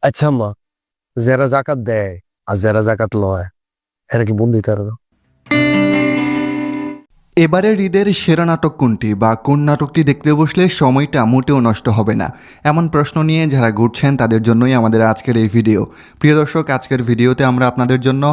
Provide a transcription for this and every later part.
আচ্ছা আম্মা, যারা জাকাত দেয় আর যারা জাকাত লয় এরা কি বন্দি তারা? এবারের ঈদের সেরা নাটক কোনটি বা কোন নাটকটি দেখতে বসলে সময়টা মোটেও নষ্ট হবে না, এমন প্রশ্ন নিয়ে যারা ঘুরছেন তাদের জন্যই আমাদের আজকের এই ভিডিও। প্রিয় দর্শক, আজকের ভিডিওতে আমরা আপনাদের জন্য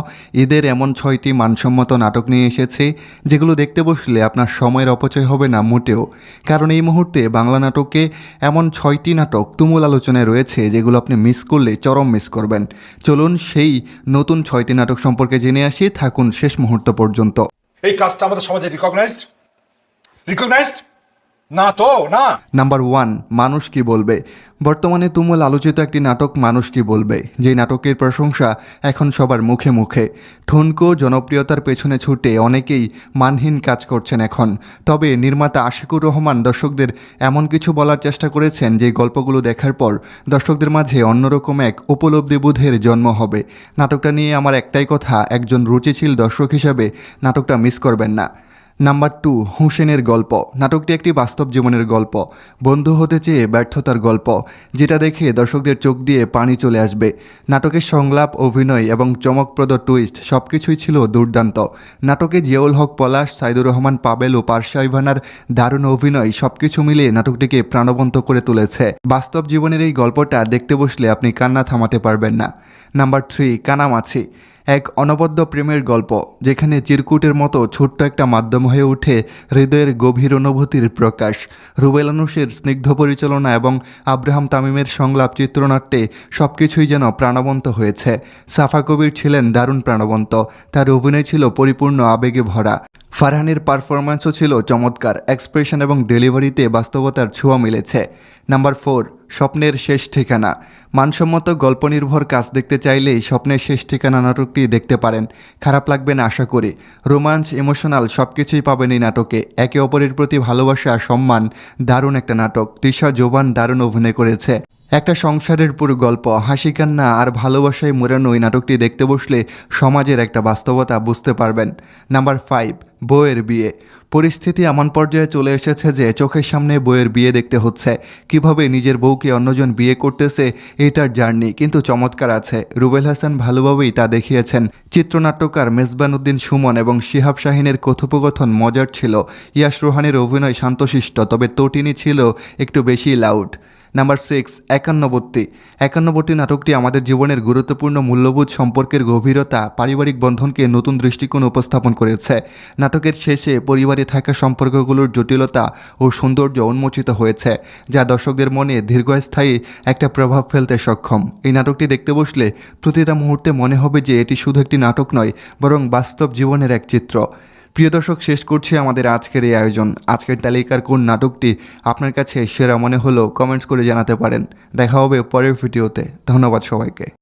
ঈদের এমন 6টি মানসম্মত নাটক নিয়ে এসেছি যেগুলো দেখতে বসলে আপনার সময়ের অপচয় হবে না মোটেও। কারণ এই মুহূর্তে বাংলা নাটকে এমন 6টি নাটক তুমুল আলোচনায় রয়েছে যেগুলো আপনি মিস করলে চরম মিস করবেন। চলুন সেই নতুন 6টি নাটক সম্পর্কে জেনে আসি, থাকুন শেষ মুহূর্ত পর্যন্ত। এই কাজটা আমাদের সমাজে রিকগনাইজড না তো না। নাম্বার 1, মানুষ কি বলবে। বর্তমানে তুমুল আলোচিত একটি নাটক মানুষ কি বলবে, যেই নাটকের প্রশংসা এখন সবার মুখে মুখে। ঠুনকো জনপ্রিয়তার পেছনে ছুটে অনেকেই মানহীন কাজ করছেন এখন। তবে নির্মাতা আশিকুর রহমান দর্শকদের এমন কিছু বলার চেষ্টা করেছেন যে গল্পগুলো দেখার পর দর্শকদের মাঝে অন্যরকম এক উপলব্ধিবোধের জন্ম হবে। নাটকটা নিয়ে আমার একটাই কথা, একজন রুচিশীল দর্শক হিসাবে নাটকটা মিস করবেন না। নাম্বার 2, হুসেনের গল্প। নাটকটি একটি বাস্তব জীবনের গল্প, বন্ধু হতে চেয়ে ব্যর্থতার গল্প, যেটা দেখে দর্শকদের চোখ দিয়ে পানি চলে আসবে। নাটকের সংলাপ, অভিনয় এবং চমকপ্রদ টুইস্ট সব কিছুই ছিল দুর্দান্ত। নাটকে জিয়াউল হক পলাশ, সাইদুর রহমান পাবেল ও পারশা ইভানার দারুণ অভিনয় সব কিছু মিলিয়ে নাটকটিকে প্রাণবন্ত করে তুলেছে। বাস্তব জীবনের এই গল্পটা দেখতে বসলে আপনি কান্না থামাতে পারবেন না। নাম্বার 3, কানামাছি। এক অনবদ্য প্রেমের গল্প, যেখানে চিরকুটের মতো ছোট্ট একটা মাধ্যম হয়ে ওঠে হৃদয়ের গভীর অনুভূতির প্রকাশ। রুবেল আনুশের স্নিগ্ধ পরিচালনা এবং আব্রাহাম তামিমের সংলাপ চিত্রনাট্যে সব কিছুই যেন প্রাণবন্ত হয়েছে। সাফা কবির ছিলেন দারুণ প্রাণবন্ত, তার অভিনয় ছিল পরিপূর্ণ আবেগে ভরা। ফারহানের পারফরম্যান্সও ছিল চমৎকার, এক্সপ্রেশন এবং ডেলিভারিতে বাস্তবতার ছোঁয়া মিলেছে। নাম্বার 4, স্বপ্নের শেষ ঠিকানা। মানসম্মত গল্প নির্ভর কাজ দেখতে চাইলেই স্বপ্নের শেষ ঠিকানা নাটকটি দেখতে পারেন, খারাপ লাগবে না আশা করি। রোমাঞ্চ, ইমোশনাল সব কিছুই পাবেন এই নাটকে। একে অপরের প্রতি ভালোবাসা, সম্মান, দারুণ একটা নাটক। তৃষা জোবান দারুণ অভিনয় করেছে। একটা সংসারের পুরো গল্প, হাসি কান্না আর ভালোবাসায় মোড়ানো এই নাটকটি দেখতে বসলে সমাজের একটা বাস্তবতা বুঝতে পারবেন। নাম্বার 5, বউয়ের বিয়ে। পরিস্থিতি এমন পর্যায়ে চলে এসেছে যে চোখের সামনে বউয়ের বিয়ে দেখতে হচ্ছে। কিভাবে নিজের বউকে অন্যজন বিয়ে করতেছে এটার জার্নি কিন্তু চমৎকার আছে। রুবেল হাসান ভালোভাবেই তা দেখিয়েছেন। চিত্রনাট্যকার মেজবান উদ্দিন সুমন এবং শিহাব শাহিনের কথোপকথন মজার ছিল। ইয়াশ রোহানের অভিনয় শান্তশিষ্ট, তবে তটিনী ছিল একটু বেশি লাউড। নাম্বার 6, একান্নবর্তী। একান্নবর্তী নাটকটি আমাদের জীবনের গুরুত্বপূর্ণ মূল্যবোধ, সম্পর্কের গভীরতা, পারিবারিক বন্ধনকে নতুন দৃষ্টিকোণ উপস্থাপন করেছে। নাটকের শেষে পরিবারে থাকা সম্পর্কগুলোর জটিলতা ও সৌন্দর্য উন্মোচিত হয়েছে, যা দর্শকদের মনে দীর্ঘস্থায়ী একটা প্রভাব ফেলতে সক্ষম। এই নাটকটি দেখতে বসলে প্রতিটা মুহূর্তে মনে হবে যে এটি শুধু একটি নাটক নয়, বরং বাস্তব জীবনের এক চিত্র। প্রিয় দর্শক, শেষ করছি আমাদের আজকের এই আয়োজন। আজকের তালিকার কোন নাটকটি আপনার কাছে সেরা মনে হলো কমেন্টস করে জানাতে পারেন। দেখা হবে পরের ভিডিওতে। ধন্যবাদ সবাইকে।